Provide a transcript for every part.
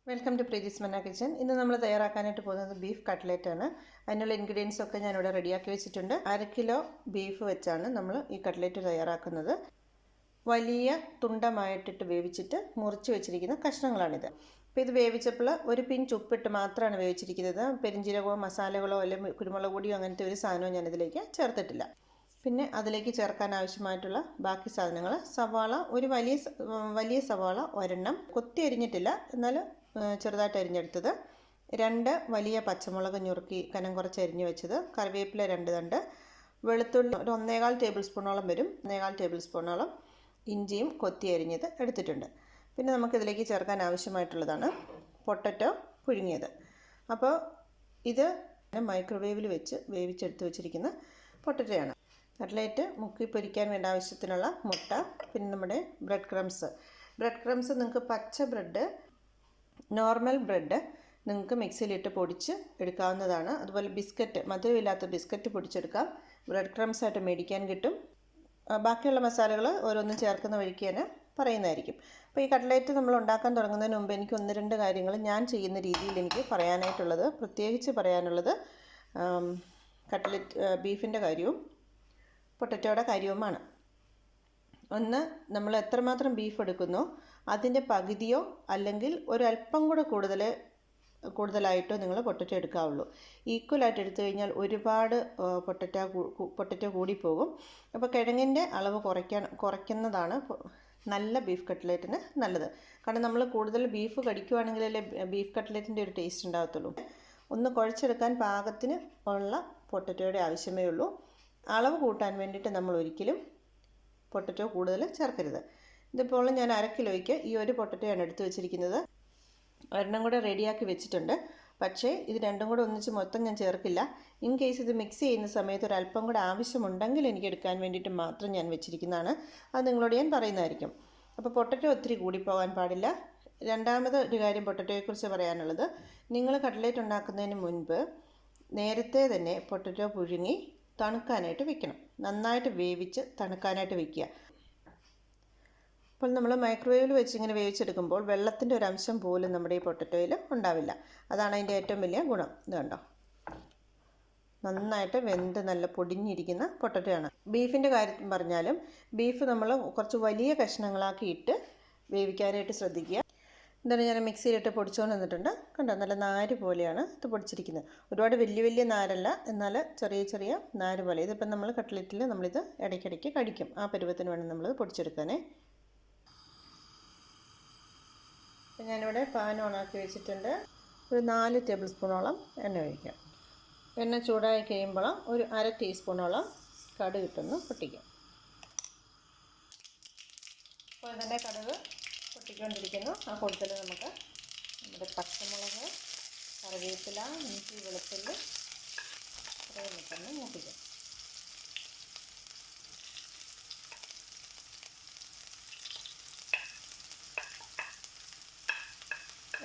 Welcome to പ്രീതിസ് മന്ന kitchen. ഇന്ന് നമ്മൾ തയ്യാറാക്കാനായിട്ട് പോകുന്നത് ബീഫ് കട്ട്ലേറ്റ് ആണ്. അതിനുള്ള ഇൻഗ്രീഡിയൻസ് ഒക്കെ ഞാനിവിടെ റെഡിയാക്കി വെച്ചിട്ടുണ്ട്. 1/2 കിലോ ബീഫ് വെച്ചാണ് നമ്മൾ ഈ കട്ട്ലേറ്റ് തയ്യാറാക്കുന്നത്. വലിയ തുണ്ടമായിട്ടിട്ട് വേവിച്ചിട്ട് മുറിച്ച് വെച്ചിരിക്കുന്ന കഷ്ണങ്ങളാണിത്. അപ്പോൾ ഇത് വേവിച്ചപ്പോൾ ഒരു പിഞ്ച് ഉപ്പിട്ട് മാത്രമാണ് വേവിച്ചിരിക്കുന്നത്. പെരിഞ്ജീരകമോ മസാലകളോ അല്ലെങ്കിൽ കുരുമുളക് പൊടിയോ അങ്ങനത്തെ ഒരു സാധനവും ഞാനിതിലേക്ക് ചേർത്തിട്ടില്ല. പിന്നെ അതിലേക്ക് ചേർക്കാൻ ആവശ്യമായിട്ടുള്ള ബാക്കി സാധനങ്ങൾ: സവാള, ഒരു വലിയ സവാള ഒരെണ്ണം, കൊത്തി അരിഞ്ഞിട്ടില്ല എന്നാൽ ചെറുതായിട്ട് അരിഞ്ഞെടുത്തത്, 2 വലിയ പച്ചമുളക് ഞുറുക്കി കനം കുറച്ച് അരിഞ്ഞു വെച്ചത്, കറിവേപ്പില 2 തണ്ട്, വെളുത്തുള്ളി ഒരു 1.25 ടേബിൾ സ്പൂണോളം വരും, 1.25 ടേബിൾ സ്പൂണോളം ഇഞ്ചിയും കൊത്തി അരിഞ്ഞത് എടുത്തിട്ടുണ്ട്. പിന്നെ നമുക്കിതിലേക്ക് ചേർക്കാൻ ആവശ്യമായിട്ടുള്ളതാണ് പൊട്ടറ്റോ പുഴുങ്ങിയത്. അപ്പോൾ ഇത് മൈക്രോവേവിൽ വെച്ച് വേവിച്ചെടുത്ത് വെച്ചിരിക്കുന്ന പൊട്ടറ്റോയാണ്. കട്ട്ലേറ്റ് മുക്കി പൊരിക്കാൻ വേണ്ട ആവശ്യത്തിനുള്ള മുട്ട, പിന്നെ നമ്മുടെ ബ്രെഡ് ക്രംസ് നിങ്ങൾക്ക് പച്ച ബ്രെഡ്, നോർമൽ ബ്രെഡ് നിങ്ങൾക്ക് മിക്സിയിലിട്ട് പൊടിച്ച് എടുക്കാവുന്നതാണ്. അതുപോലെ ബിസ്ക്കറ്റ്, മധുരമില്ലാത്ത ബിസ്ക്കറ്റ് പൊടിച്ചെടുക്കാം. ബ്രെഡ് ക്രംസ് ആയിട്ട് മേടിക്കാൻ കിട്ടും. ബാക്കിയുള്ള മസാലകൾ ഓരോന്നും ചേർക്കുന്ന വഴിക്ക് തന്നെ പറയുന്നതായിരിക്കും. അപ്പോൾ ഈ കട്ട്ലേറ്റ് നമ്മൾ ഉണ്ടാക്കാൻ തുടങ്ങുന്നതിന് മുമ്പ് എനിക്ക് 1-2 കാര്യങ്ങൾ ഞാൻ ചെയ്യുന്ന രീതിയിൽ എനിക്ക് പ്രത്യേകിച്ച് പറയാനുള്ളത് ബീഫിൻ്റെ കാര്യവും പൊട്ടറ്റോയുടെ കാര്യവുമാണ്. ഒന്ന്, നമ്മൾ എത്രമാത്രം ബീഫ് എടുക്കുന്നോ അതിൻ്റെ പകുതിയോ അല്ലെങ്കിൽ ഒരല്പം കൂടെ കൂടുതലായിട്ടോ നിങ്ങൾ പൊട്ടറ്റോ എടുക്കാവുള്ളൂ. ഈക്വലായിട്ട് എടുത്തു കഴിഞ്ഞാൽ ഒരുപാട് പൊട്ടറ്റോ കൂടിപ്പോകും. അപ്പോൾ കിഴങ്ങിൻ്റെ അളവ് കുറയ്ക്കുന്നതാണ് നല്ല ബീഫ് കട്ട്ലേറ്റിന് നല്ലത്. കാരണം നമ്മൾ കൂടുതൽ ബീഫ് കടിക്കുവാണെങ്കിലല്ലേ ബീഫ് കട്ട്ലേറ്റിൻ്റെ ഒരു ടേസ്റ്റ് ഉണ്ടാകത്തുള്ളൂ. ഒന്ന് കുഴച്ചെടുക്കാൻ പാകത്തിന് ഉള്ള പൊട്ടറ്റോയുടെ ആവശ്യമേ ഉള്ളൂ. അളവ് കൂട്ടാൻ വേണ്ടിയിട്ട് നമ്മൾ ഒരിക്കലും പൊട്ടറ്റോ കൂടുതൽ ചേർക്കരുത്. ഇതിപ്പോൾ ഞാൻ 1/2 കിലോയ്ക്ക് ഈ ഒരു പൊട്ടറ്റോയാണ് എടുത്ത് വെച്ചിരിക്കുന്നത്. ഒരെണ്ണം കൂടെ റെഡിയാക്കി വെച്ചിട്ടുണ്ട്. പക്ഷേ ഇത് രണ്ടും കൂടെ ഒന്നിച്ച് മൊത്തം ഞാൻ ചേർക്കില്ല. ഇൻ കേസ് ഇത് മിക്സ് ചെയ്യുന്ന സമയത്ത് ഒരല്പം കൂടെ ആവശ്യമുണ്ടെങ്കിൽ എനിക്ക് എടുക്കാൻ വേണ്ടിയിട്ട് മാത്രം ഞാൻ വെച്ചിരിക്കുന്നതാണ്. അത് നിങ്ങളോട് ഞാൻ പറയുന്നതായിരിക്കും. അപ്പോൾ പൊട്ടറ്റോ ഒത്തിരി കൂടിപ്പോകാൻ പാടില്ല. രണ്ടാമത് ഒരു കാര്യം പൊട്ടറ്റോയെക്കുറിച്ച് പറയാനുള്ളത്, നിങ്ങൾ കട്ട്ലേറ്റ് ഉണ്ടാക്കുന്നതിന് മുൻപ് നേരത്തെ തന്നെ പൊട്ടറ്റോ പുഴുങ്ങി തണുക്കാനായിട്ട് വെക്കണം. നന്നായിട്ട് വേവിച്ച് തണുക്കാനായിട്ട് വെക്കുക. അപ്പോൾ നമ്മൾ മൈക്രോവേവിൽ വെച്ച് ഇങ്ങനെ വേവിച്ചെടുക്കുമ്പോൾ വെള്ളത്തിൻ്റെ ഒരു അംശം പോലും നമ്മുടെ ഈ പൊട്ടറ്റോയിൽ ഉണ്ടാവില്ല. അതാണ് അതിൻ്റെ ഏറ്റവും വലിയ ഗുണം. ഇത് കണ്ടോ, നന്നായിട്ട് വെന്ത് നല്ല പൊടിഞ്ഞിരിക്കുന്ന പൊട്ടറ്റോയാണ്. ബീഫിൻ്റെ കാര്യം പറഞ്ഞാലും ബീഫ് നമ്മൾ കുറച്ച് വലിയ കഷ്ണങ്ങളാക്കിയിട്ട് വേവിക്കാനായിട്ട് ശ്രദ്ധിക്കുക. എന്താണ്, ഞാൻ മിക്സിയിലിട്ട് പൊടിച്ചുകൊണ്ട് വന്നിട്ടുണ്ട്. കണ്ടോ, നല്ല നാര് പോലെയാണ് ഇത് പൊടിച്ചിരിക്കുന്നത്. ഒരുപാട് വലിയ നാരല്ല, എന്നാൽ ചെറിയ നാര് പോലെ. ഇതിപ്പം നമ്മൾ കട്ട്ലറ്റിൽ നമ്മളിത് ഇടയ്ക്കിടയ്ക്ക് കടിക്കും. ആ പരുവത്തിന് വേണം നമ്മളിത് പൊടിച്ചെടുക്കാനേ. അപ്പം ഞാനിവിടെ പാൻ ഓണാക്കി വെച്ചിട്ടുണ്ട്. ഒരു 4 ടേബിൾ സ്പൂണോളം എണ്ണ ഒഴിക്കാം. എണ്ണ ചൂടായി കഴിയുമ്പോൾ ഒരു 1/2 ടീസ്പൂണോളം കടുക് ഇട്ടൊന്ന് പൊട്ടിക്കാം. അപ്പോൾ ഇതിൻ്റെ കടുക് പൊട്ടിക്കൊണ്ടിരിക്കുന്നു. ആ കൂട്ടത്തിൽ നമുക്ക് നമ്മുടെ പച്ചമുളക്, കറിവേപ്പില, ഇഞ്ചി, വെളുത്തുള്ളി ഇത്രയും മൂപ്പിക്കാം.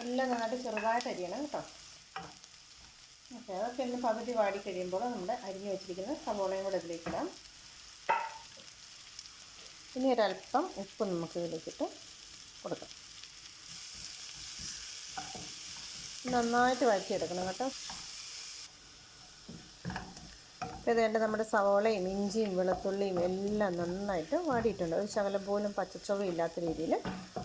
എല്ലാം നന്നായിട്ട് ചെറുതായിട്ട് അരിയണം കേട്ടോ. ഓക്കെ, അതൊക്കെ ഒന്ന് പകുതി വാടി കഴിയുമ്പോൾ നമ്മുടെ അരിഞ്ഞ് വെച്ചിരിക്കുന്ന സവോളയും കൂടെ ഇതിലേക്കിടാം. ഇനി ഒരല്പം ഉപ്പ് നമുക്ക് ഇതിലേക്കിട്ട് കൊടുക്കാം. നന്നായിട്ട് വഴറ്റിയെടുക്കണം കേട്ടോ. അപ്പോൾ ഇതേണ്ട നമ്മുടെ സവോളയും ഇഞ്ചിയും വെളുത്തുള്ളിയും എല്ലാം നന്നായിട്ട് വാടിയിട്ടുണ്ട്. ഒരു ശകലം പോലും പച്ചച്ചുവയില്ലാത്ത രീതിയിൽ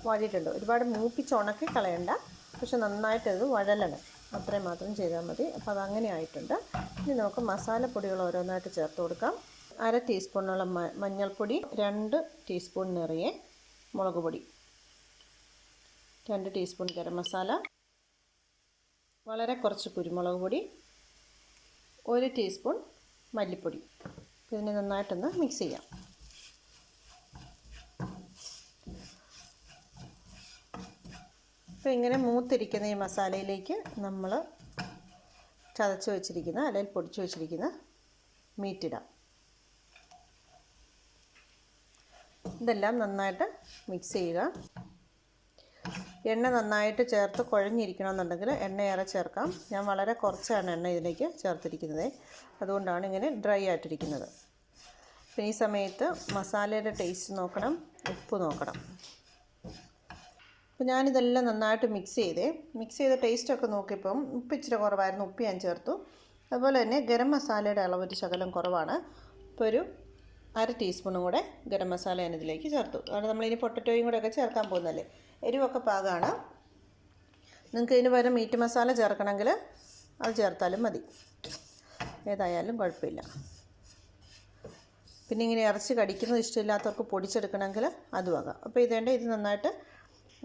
വാടിയിട്ടുണ്ട്. ഒരുപാട് മൂപ്പിച്ച് ഉണക്കി കളയണ്ട, പക്ഷെ നന്നായിട്ടത് വഴലണം, അത്രയും മാത്രം ചെയ്താൽ മതി. അപ്പോൾ അതങ്ങനെ ആയിട്ടുണ്ട്. ഇനി നമുക്ക് മസാലപ്പൊടികൾ ഓരോന്നായിട്ട് ചേർത്ത് കൊടുക്കാം. 1/2 ടീസ്പൂണോളം മഞ്ഞൾപ്പൊടി, 2 ടീസ്പൂൺ നിറയെ മുളക് പൊടി, 2 ടീസ്പൂൺ ഗരം മസാല, വളരെ കുറച്ച് കുരുമുളക് പൊടി, 1 ടീസ്പൂൺ മല്ലിപ്പൊടി. ഇതിനെ നന്നായിട്ടൊന്ന് മിക്സ് ചെയ്യാം. അപ്പോൾ ഇങ്ങനെ മൂത്തിരിക്കുന്ന ഈ മസാലയിലേക്ക് നമ്മൾ ചതച്ച് വെച്ചിരിക്കുന്ന അല്ലെങ്കിൽ പൊടിച്ച് വെച്ചിരിക്കുന്ന മീറ്റ് ഇടാം. ഇതെല്ലാം നന്നായിട്ട് മിക്സ് ചെയ്യുക. എണ്ണ നന്നായിട്ട് ചേർത്ത് കുഴഞ്ഞിരിക്കണമെന്നുണ്ടെങ്കിൽ എണ്ണയേറെ ചേർക്കാം. ഞാൻ വളരെ കുറച്ചാണ് എണ്ണ ഇതിലേക്ക് ചേർത്തിരിക്കുന്നത്, അതുകൊണ്ടാണ് ഇങ്ങനെ ഡ്രൈ ആയിട്ടിരിക്കുന്നത്. പിന്നെ ഈ സമയത്ത് മസാലയുടെ ടേസ്റ്റ് നോക്കണം, ഉപ്പ് നോക്കണം. അപ്പോൾ ഞാനിതെല്ലാം നന്നായിട്ട് മിക്സ് ചെയ്ത് ടേസ്റ്റൊക്കെ നോക്കിയപ്പം ഉപ്പ് ഇച്ചിരി കുറവായിരുന്നു, ഉപ്പ് ഞാൻ ചേർത്തു. അതുപോലെ തന്നെ ഗരം മസാലയുടെ അളവ് ഒരു ശകലം കുറവാണ്. ഇപ്പോൾ ഒരു 1/2 ടീസ്പൂണും കൂടെ ഗരം മസാല ഞാൻ ഇതിലേക്ക് ചേർത്തു. കാരണം നമ്മളിനി പൊട്ടറ്റോയും കൂടെ ഒക്കെ ചേർക്കാൻ പോകുന്നതല്ലേ. എരിവൊക്കെ പാകമാണ്. നിങ്ങൾക്ക് ഇതിന് പകരം മീറ്റ് മസാല ചേർക്കണമെങ്കിൽ അത് ചേർത്താലും മതി, ഏതായാലും കുഴപ്പമില്ല. പിന്നെ ഇങ്ങനെ ഇറച്ചി കടിക്കുന്നത് ഇഷ്ടമില്ലാത്തവർക്ക് പൊടിച്ചെടുക്കണമെങ്കിൽ അതും ആകാം. അപ്പോൾ ഇത് നന്നായിട്ട്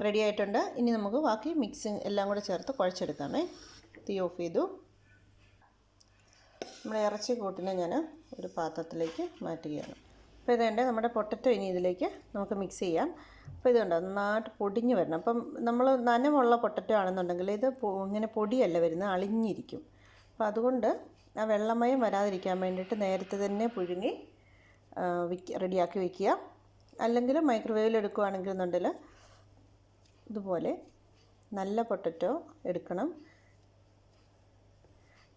റെഡി ആയിട്ടുണ്ട്. ഇനി നമുക്ക് ബാക്കി മിക്സിങ് എല്ലാം കൂടെ ചേർത്ത് കുഴച്ചെടുക്കാമേ. തീ ഓഫ് ചെയ്തു. നമ്മുടെ ഇറച്ചി കൂട്ടിനെ ഞാൻ ഒരു പാത്രത്തിലേക്ക് മാറ്റുകയാണ്. അപ്പോൾ നമ്മുടെ പൊട്ടറ്റോ ഇനി ഇതിലേക്ക് നമുക്ക് മിക്സ് ചെയ്യാം. അപ്പോൾ ഇതുണ്ട് നന്നായിട്ട് പൊടിഞ്ഞ് വരണം. അപ്പം നമ്മൾ നനവുള്ള പൊട്ടറ്റോ ആണെന്നുണ്ടെങ്കിൽ ഇത് ഇങ്ങനെ പൊടിയല്ല വരുന്നത്, അളിഞ്ഞിരിക്കും. അപ്പോൾ അതുകൊണ്ട് ആ വെള്ളമയം വരാതിരിക്കാൻ വേണ്ടിയിട്ട് നേരത്തെ തന്നെ പുഴുങ്ങി റെഡിയാക്കി വയ്ക്കുക. അല്ലെങ്കിൽ മൈക്രോവേവിൽ എടുക്കുകയാണെന്നുണ്ടെങ്കിൽ ഇതുപോലെ നല്ല പൊട്ടറ്റോ എടുക്കണം.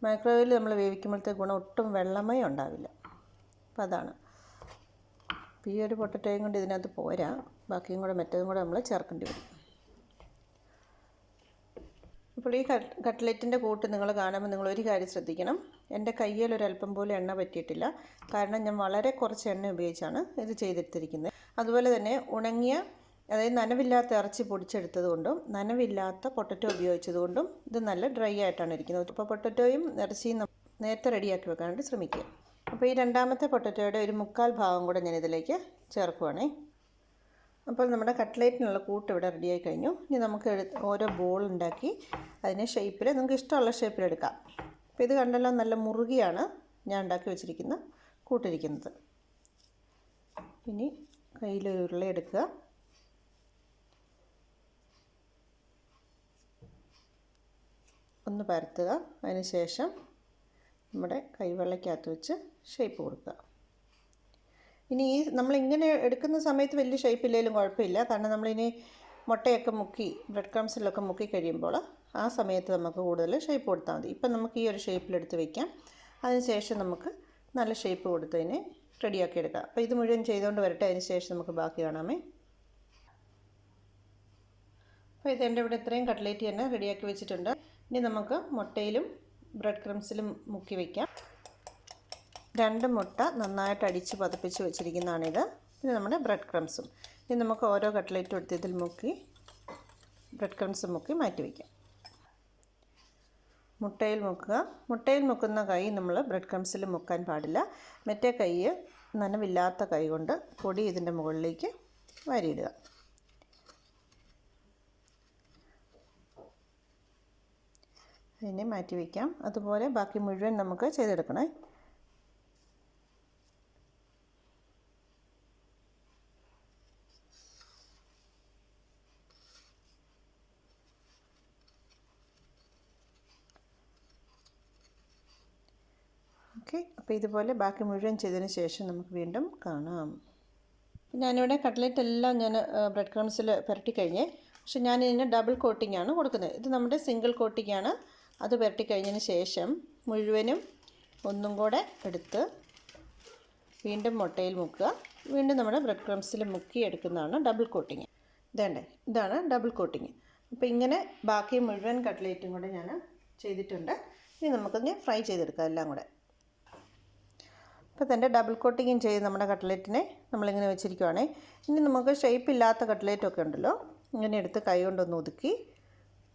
മൈക്രോവേവിൽ നമ്മൾ വേവിക്കുമ്പോഴത്തെ ഗുണം ഒട്ടും വെള്ളമയം ഉണ്ടാവില്ല. അപ്പോൾ അതാണ്. അപ്പോൾ ഈ ഒരു പൊട്ടറ്റോയും കൊണ്ട് ഇതിനകത്ത് പോരാ, ബാക്കിയും കൂടെ മറ്റേതും കൂടെ നമ്മൾ ചേർക്കേണ്ടി വരും. അപ്പോൾ ഈ കട്ട്ലറ്റിൻ്റെ കൂട്ട് നിങ്ങൾ കാണുമ്പോൾ നിങ്ങളൊരു കാര്യം ശ്രദ്ധിക്കണം. എൻ്റെ കയ്യിൽ ഒരല്പം പോലും എണ്ണ പറ്റിയിട്ടില്ല. കാരണം ഞാൻ വളരെ കുറച്ച് എണ്ണ ഉപയോഗിച്ചാണ് ഇത് ചെയ്തെടുത്തിരിക്കുന്നത്. അതുപോലെ തന്നെ ഉണങ്ങിയ, അതായത് നനവില്ലാത്ത ഇറച്ചി പൊടിച്ചെടുത്തതുകൊണ്ടും നനവില്ലാത്ത പൊട്ടറ്റോ ഉപയോഗിച്ചതുകൊണ്ടും ഇത് നല്ല ഡ്രൈ ആയിട്ടാണ് ഇരിക്കുന്നത്. അപ്പോൾ പൊട്ടറ്റോയും ഇറച്ചിയും നേരത്തെ റെഡിയാക്കി വെക്കാനായിട്ട് ശ്രമിക്കുക. അപ്പോൾ ഈ രണ്ടാമത്തെ പൊട്ടറ്റോയുടെ ഒരു 1/4 ഭാഗം കൂടെ ഞാൻ ഇതിലേക്ക് ചേർക്കുവാണേ. അപ്പോൾ നമ്മുടെ കട്ട്ലേറ്റിനുള്ള കൂട്ട് ഇവിടെ റെഡിയായി കഴിഞ്ഞു. ഇനി നമുക്ക് ഓരോ ബോൾ ഉണ്ടാക്കി അതിനെ ഷേപ്പിൽ നിങ്ങൾക്ക് ഇഷ്ടമുള്ള ഷേപ്പിലെടുക്കാം. അപ്പോൾ ഇത് കണ്ടല്ലോ, നല്ല മുറുകിയാണ് ഞാൻ ഉണ്ടാക്കി വെച്ചിരിക്കുന്ന കൂട്ടിരിക്കുന്നത്. ഇനി കയ്യിലൊരു ഉരുള എടുക്കുക. ഒന്ന് പരത്തുക. അതിന് ശേഷം നമ്മുടെ കൈവെള്ളയ്ക്കകത്ത് വെച്ച് ഷേപ്പ് കൊടുക്കുക. ഇനി നമ്മളിങ്ങനെ എടുക്കുന്ന സമയത്ത് വലിയ ഷേപ്പില്ലെങ്കിലും കുഴപ്പമില്ല. കാരണം നമ്മളിനി മുട്ടയൊക്കെ മുക്കി ബ്രെഡ് ക്രംസിലൊക്കെ മുക്കി കഴിയുമ്പോൾ ആ സമയത്ത് നമുക്ക് കൂടുതൽ ഷേപ്പ് കൊടുത്താൽ മതി. ഇപ്പം നമുക്ക് ഈ ഒരു ഷേപ്പിലെടുത്ത് വയ്ക്കാം. അതിന് ശേഷം നമുക്ക് നല്ല ഷേപ്പ് കൊടുത്തതിനെ റെഡിയാക്കി എടുക്കാം. അപ്പോൾ ഇത് മുഴുവൻ ചെയ്തുകൊണ്ട് വരട്ടെ. അതിന് ശേഷം നമുക്ക് ബാക്കി കാണാമേ. അപ്പോൾ ഇതെൻ്റെ ഇവിടെ ഇത്രയും കട്ട്ലേറ്റ് തന്നെ റെഡിയാക്കി വെച്ചിട്ടുണ്ട്. ഇനി നമുക്ക് മുട്ടയിലും ബ്രെഡ് ക്രംസിലും മുക്കി വയ്ക്കാം. 2 മുട്ട നന്നായിട്ട് അടിച്ച് പതപ്പിച്ച് വെച്ചിരിക്കുന്നതാണിത്. ഇത് നമ്മുടെ ബ്രെഡ് ക്രംസും. ഇനി നമുക്ക് ഓരോ കട്ട്ലേറ്റും എടുത്ത് ഇതിൽ മുക്കി ബ്രെഡ് ക്രംസ് മുക്കി മാറ്റി വയ്ക്കാം. മുട്ടയിൽ മുക്കുക. മുട്ടയിൽ മുക്കുന്ന കൈ നമ്മൾ ബ്രെഡ് ക്രംസിൽ മുക്കാൻ പാടില്ല. മറ്റേ കൈ നനവില്ലാത്ത കൈ കൊണ്ട് പൊടി ഇതിൻ്റെ മുകളിലേക്ക് വാരിയിടുക. അതിനെ മാറ്റി വയ്ക്കാം. അതുപോലെ ബാക്കി മുഴുവൻ നമുക്ക് ചെയ്തെടുക്കണേ. ഓക്കെ. അപ്പോൾ ഇതുപോലെ ബാക്കി മുഴുവൻ ചെയ്തതിന് ശേഷം നമുക്ക് വീണ്ടും കാണാം. ഞാനിവിടെ കട്ട്ലേറ്റ് എല്ലാം ഞാൻ ബ്രെഡ് ക്രംസിൽ പുരട്ടി കഴിഞ്ഞേ. പക്ഷെ ഞാനിതിന് ഡബിൾ കോട്ടിംഗ് ആണ് കൊടുക്കുന്നത്. ഇത് നമ്മുടെ സിംഗിൾ കോട്ടിംഗ് ആണ്. അത് പുരട്ടി കഴിഞ്ഞതിന് ശേഷം മുഴുവനും ഒന്നും കൂടെ എടുത്ത് വീണ്ടും മുട്ടയിൽ മുക്കുക. വീണ്ടും നമ്മുടെ ബ്രെഡ് ക്രംസിൽ മുക്കി എടുക്കുന്നതാണ് ഡബിൾ കോട്ടിങ്. ഇതാണ് ഡബിൾ കോട്ടിങ്. അപ്പോൾ ഇങ്ങനെ ബാക്കി മുഴുവൻ കട്ട്ലേറ്റും കൂടെ ഞാൻ ചെയ്തിട്ടുണ്ട്. ഇനി നമുക്കൊന്ന് ഫ്രൈ ചെയ്തെടുക്കാം എല്ലാം കൂടെ. അപ്പോൾ തന്നെ ഡബിൾ കോട്ടിങ്ങും ചെയ്ത് നമ്മുടെ കട്ട്ലേറ്റിനെ നമ്മളിങ്ങനെ വെച്ചിരിക്കുവാണേ. ഇനി നമുക്ക് ഷേപ്പ് ഇല്ലാത്ത കട്ട്ലേറ്റൊക്കെ ഉണ്ടല്ലോ, ഇങ്ങനെ എടുത്ത് കൈ കൊണ്ടൊന്ന് ഒതുക്കി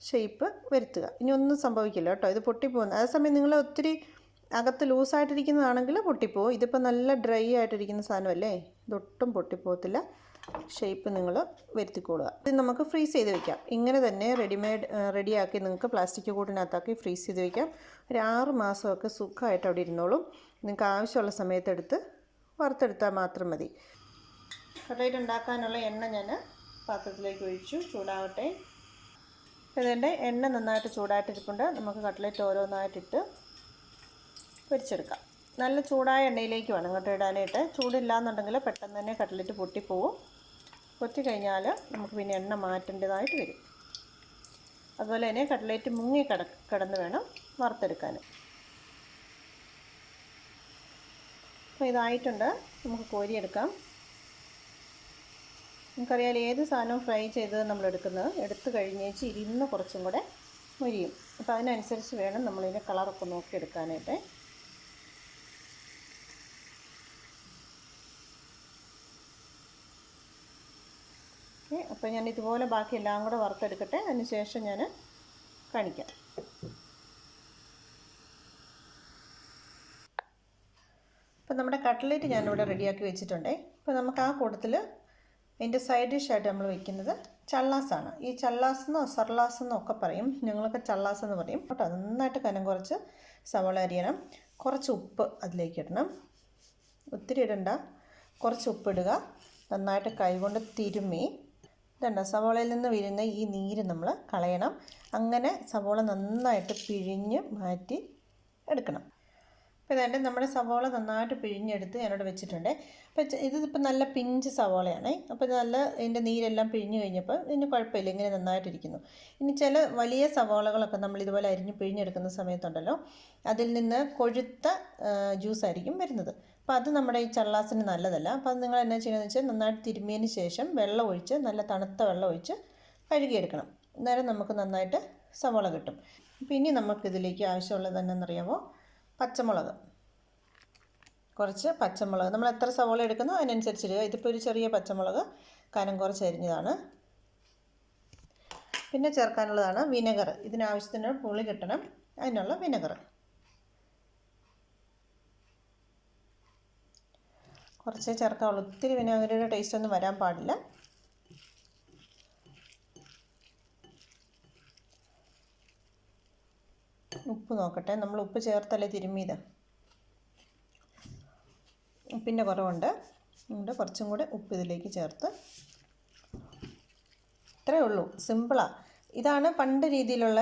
ഷേപ്പ് വരുത്തുക. ഇനി ഒന്നും സംഭവിക്കില്ല കേട്ടോ, ഇത് പൊട്ടിപ്പോകുന്നു. അതേസമയം നിങ്ങൾ ഒത്തിരി അകത്ത് ലൂസായിട്ടിരിക്കുന്നതാണെങ്കിൽ പൊട്ടിപ്പോവും. ഇതിപ്പോൾ നല്ല ഡ്രൈ ആയിട്ടിരിക്കുന്ന സാധനമല്ലേ, ഇതൊട്ടും പൊട്ടിപ്പോകത്തില്ല. ഷേപ്പ് നിങ്ങൾ വരുത്തിക്കൊള്ളുക. ഇത് നമുക്ക് ഫ്രീസ് ചെയ്ത് വയ്ക്കാം. ഇങ്ങനെ തന്നെ റെഡിയാക്കി നിങ്ങൾക്ക് പ്ലാസ്റ്റിക് കൂട്ടിനകത്താക്കി ഫ്രീസ് ചെയ്ത് വയ്ക്കാം. ഒരു 6 മാസമൊക്കെ സുഖമായിട്ട് അവിടെ ഇരുന്നോളും. നിങ്ങൾക്ക് ആവശ്യമുള്ള സമയത്തെടുത്ത് വറുത്തെടുത്താൽ മാത്രം മതി. കട്ട്ലേറ്റ് ഉണ്ടാക്കാനുള്ള എണ്ണ ഞാൻ പാത്രത്തിലേക്ക് ഒഴിച്ചു, ചൂടാവട്ടെ. ഇതിൻ്റെ എണ്ണ നന്നായിട്ട് ചൂടായിട്ടിരിപ്പുണ്ട്. നമുക്ക് കട്ട്ലേറ്റ് ഓരോന്നായിട്ടിട്ട് പൊരിച്ചെടുക്കാം. നല്ല ചൂടായ എണ്ണയിലേക്ക് വേണം ഇങ്ങോട്ട് ഇടാനായിട്ട്. ചൂടില്ലാന്നുണ്ടെങ്കിൽ പെട്ടെന്ന് തന്നെ കട്ട്ലേറ്റ് പൊട്ടിപ്പോവും. പൊട്ടിക്കഴിഞ്ഞാൽ നമുക്ക് പിന്നെ എണ്ണ മാറ്റേണ്ടതായിട്ട് വരും. അതുപോലെ തന്നെ കട്ട്ലേറ്റ് മുങ്ങി കിടന്ന് വേണം വറുത്തെടുക്കാൻ. അപ്പോൾ ഇതായിട്ടുണ്ട്, നമുക്ക് കോരിയെടുക്കാം. നമുക്കറിയാം ഏത് സാധനവും ഫ്രൈ ചെയ്തത് നമ്മൾ എടുത്തു കഴിഞ്ഞേച്ച് ഇരുന്ന് കുറച്ചും കൂടെ മൊരിയും. അപ്പോൾ അതിനനുസരിച്ച് വേണം നമ്മളിതിൻ്റെ കളറൊക്കെ നോക്കിയെടുക്കാനായിട്ട്. ഓക്കെ, അപ്പോൾ ഞാൻ ഇതുപോലെ ബാക്കി എല്ലാം കൂടെ വറുത്തെടുക്കട്ടെ. അതിന് ശേഷം ഞാൻ കാണിക്കാം. അപ്പോൾ നമ്മുടെ കട്ട്ലേറ്റ് ഞാനിവിടെ റെഡിയാക്കി വെച്ചിട്ടുണ്ട്. അപ്പോൾ നമുക്ക് ആ കൂട്ടത്തിൽ അതിൻ്റെ സൈഡ് ഡിഷായിട്ട് നമ്മൾ വയ്ക്കുന്നത് ചള്ളാസാണ്. ഈ ചള്ളാസെന്നോ സർലാസെന്നോ ഒക്കെ പറയും, ഞങ്ങളൊക്കെ ചള്ളാസ് എന്ന് പറയും കേട്ടോ. നന്നായിട്ട് കനം കുറച്ച് സവാള അരിയണം. കുറച്ച് ഉപ്പ് അതിലേക്ക് ഇടണം, ഒത്തിരി ഇടണ്ട, കുറച്ച് ഉപ്പിടുക. നന്നായിട്ട് കൈകൊണ്ട് തിരുമ്മി ഇതുണ്ട് സവാളയിൽ നിന്ന് വീഴുന്ന ഈ നീര് നമ്മൾ കളയണം. അങ്ങനെ സവാള നന്നായിട്ട് പിഴിഞ്ഞ് മാറ്റി എടുക്കണം. അപ്പോൾ ഇതായിട്ട് നമ്മുടെ സവാള നന്നായിട്ട് പിഴിഞ്ഞെടുത്ത് ഞാനിവിടെ വെച്ചിട്ടുണ്ട്. അപ്പോൾ ഇതിപ്പോൾ നല്ല പിഞ്ച് സവാളയാണ്. അപ്പോൾ നല്ല ഇതിൻ്റെ നീരെല്ലാം പിഴിഞ്ഞ് കഴിഞ്ഞപ്പോൾ ഇതിന് കുഴപ്പമില്ല, ഇങ്ങനെ നന്നായിട്ടിരിക്കുന്നു. ഇനി ചില വലിയ സവാളകളൊക്കെ നമ്മൾ ഇതുപോലെ അരിഞ്ഞ് പിഴിഞ്ഞെടുക്കുന്ന സമയത്തുണ്ടല്ലോ, അതിൽ നിന്ന് കൊഴുത്ത ജ്യൂസായിരിക്കും വരുന്നത്. അപ്പോൾ അത് നമ്മുടെ ഈ ചള്ളാസിന് നല്ലതല്ല. അപ്പോൾ അത് നിങ്ങൾ എന്നാ ചെയ്യണമെന്ന് വെച്ചാൽ നന്നായിട്ട് തിരുമ്മിയതിന് ശേഷം വെള്ളം ഒഴിച്ച്, നല്ല തണുത്ത വെള്ളം ഒഴിച്ച് കഴുകിയെടുക്കണം. അന്നേരം നമുക്ക് നന്നായിട്ട് സവാള കിട്ടും. അപ്പോൾ ഇനി നമുക്കിതിലേക്ക് ആവശ്യമുള്ളത് എന്നറിയാമോ? പച്ചമുളക്, കുറച്ച് പച്ചമുളക്. നമ്മൾ എത്ര സവാള എടുക്കുന്നോ അതിനനുസരിച്ച് ഇടുക. ഇതിപ്പോൾ ഒരു ചെറിയ പച്ചമുളക് കനം കുറച്ച് അരിഞ്ഞതാണ്. പിന്നെ ചേർക്കാനുള്ളതാണ് വിനെഗർ. ഇതിനാവശ്യത്തിന് പുളി കിട്ടണം, അതിനുള്ള വിനെഗർ. കുറച്ചേ ചേർക്കാവുള്ളൂ, ഒത്തിരി വിനെഗറിയുടെ ടേസ്റ്റ് ഒന്നും വരാൻ പാടില്ല. ഉപ്പ് നോക്കട്ടെ, നമ്മൾ ഉപ്പ് ചേർത്തല്ലേ തിരുമ്മിയത്, ഉപ്പിൻ്റെ കുറവുണ്ട്. അതുകൊണ്ട് കുറച്ചും കൂടെ ഉപ്പ് ഇതിലേക്ക് ചേർത്ത്. ഇത്രയേ ഉള്ളൂ, സിമ്പിളാണ്. ഇതാണ് പണ്ട് രീതിയിലുള്ള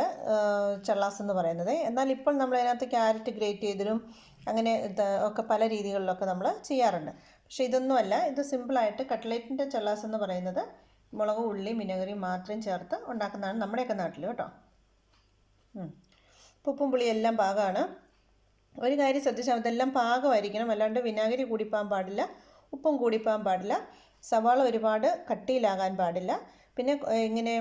ചള്ളാസ് എന്ന് പറയുന്നത്. എന്നാൽ ഇപ്പോൾ നമ്മൾ അതിനകത്ത് ക്യാരറ്റ് ഗ്രേറ്റ് ചെയ്തതും അങ്ങനെ ഒക്കെ പല രീതികളിലൊക്കെ നമ്മൾ ചെയ്യാറുണ്ട്. പക്ഷേ ഇതൊന്നുമല്ല, ഇത് സിമ്പിളായിട്ട് കട്ട്ലേറ്റിൻ്റെ ചള്ളാസ് എന്ന് പറയുന്നത് മുളക്, ഉള്ളി, വിനെഗറി മാത്രം ചേർത്ത് ഉണ്ടാക്കുന്നതാണ് നമ്മുടെയൊക്കെ നാട്ടിൽ കേട്ടോ. ഉപ്പും പുളിയും എല്ലാം പാകമാണ്. ഒരു കാര്യം ശ്രദ്ധിച്ചാൽ ഇതെല്ലാം പാകമായിരിക്കണം, അല്ലാണ്ട് വിനാഗിരി കൂടിപ്പോകാൻ പാടില്ല, ഉപ്പും കൂടിപ്പോകാൻ പാടില്ല, സവാള ഒരുപാട് കട്ടിയിലാകാൻ പാടില്ല. പിന്നെ ഇങ്ങനെ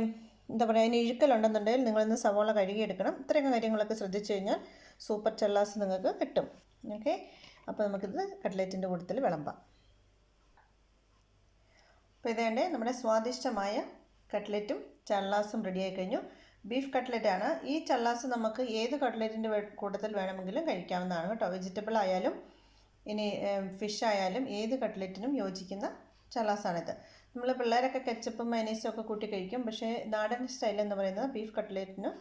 എന്താ പറയുക, അതിന് ഇഴുക്കലുണ്ടെന്നുണ്ടെങ്കിൽ നിങ്ങളിന്ന് സവാള കഴുകിയെടുക്കണം. ഇത്രയൊക്കെ കാര്യങ്ങളൊക്കെ ശ്രദ്ധിച്ചു കഴിഞ്ഞാൽ സൂപ്പർ ചള്ളാസ് നിങ്ങൾക്ക് കിട്ടും. ഓക്കെ, അപ്പോൾ നമുക്കിത് കട്ട്ലേറ്റിൻ്റെ കൂട്ടത്തിൽ വിളമ്പാം. അപ്പോൾ ഇതേണ്ടേ നമ്മുടെ സ്വാദിഷ്ടമായ കട്ട്ലേറ്റും ചള്ളാസും റെഡിയായി കഴിഞ്ഞു. ബീഫ് കട്ട്ലറ്റാണ്. ഈ ചള്ളാസ് നമുക്ക് ഏത് കട്ട്ലറ്റിൻ്റെ കൂട്ടത്തിൽ വേണമെങ്കിലും കഴിക്കാവുന്നതാണ് കേട്ടോ. വെജിറ്റബിൾ ആയാലും ഇനി ഫിഷ് ആയാലും ഏത് കട്ട്ലറ്റിനും യോജിക്കുന്ന ചള്ളാസാണിത്. നമ്മൾ പിള്ളേരൊക്കെ കെച്ചപ്പും മയനീസും ഒക്കെ കൂട്ടി കഴിക്കും. പക്ഷേ നാടൻ സ്റ്റൈൽ എന്ന് പറയുന്നത് ബീഫ് കട്ട്ലറ്റിന്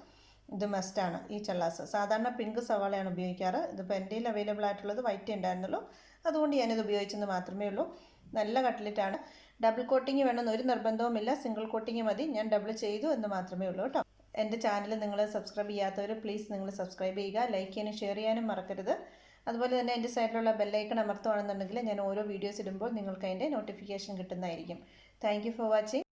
ഇത് മസ്റ്റാണ്. ഈ ചള്ളാസ് സാധാരണ പിങ്ക് സവാളയാണ് ഉപയോഗിക്കാറ്. ഇതിപ്പോൾ എൻ്റെ കയ്യിൽ അവൈലബിൾ ആയിട്ടുള്ളത് വൈറ്റ് ഉണ്ടായിരുന്നുള്ളൂ, അതുകൊണ്ട് ഞാനിത് ഉപയോഗിച്ചെന്ന് മാത്രമേ ഉള്ളൂ. നല്ല കട്ട്ലറ്റാണ്. ഡബിൾ കോട്ടിങ് വേണമെന്ന് ഒരു നിർബന്ധവുമില്ല, സിംഗിൾ കോട്ടിങ് മതി. ഞാൻ ഡബിൾ ചെയ്തു എന്ന് മാത്രമേ ഉള്ളൂ കേട്ടോ. എൻ്റെ ചാനൽ നിങ്ങൾ സബ്സ്ക്രൈബ് ചെയ്യാത്തവർ പ്ലീസ് നിങ്ങൾ സബ്സ്ക്രൈബ് ചെയ്യുക, ലൈക്ക് ചെയ്യാനും ഷെയർ ചെയ്യാനും മറക്കരുത്. അതുപോലെ തന്നെ എൻ്റെ സൈഡിലുള്ള ബെല്ലൈക്കൺ അമർത്തുകയാണെന്നുണ്ടെങ്കിൽ ഞാൻ ഓരോ വീഡിയോസ് ഇടുമ്പോൾ നിങ്ങൾക്ക് അതിൻ്റെ നോട്ടിഫിക്കേഷൻ കിട്ടുന്നതായിരിക്കും. Thank you for watching.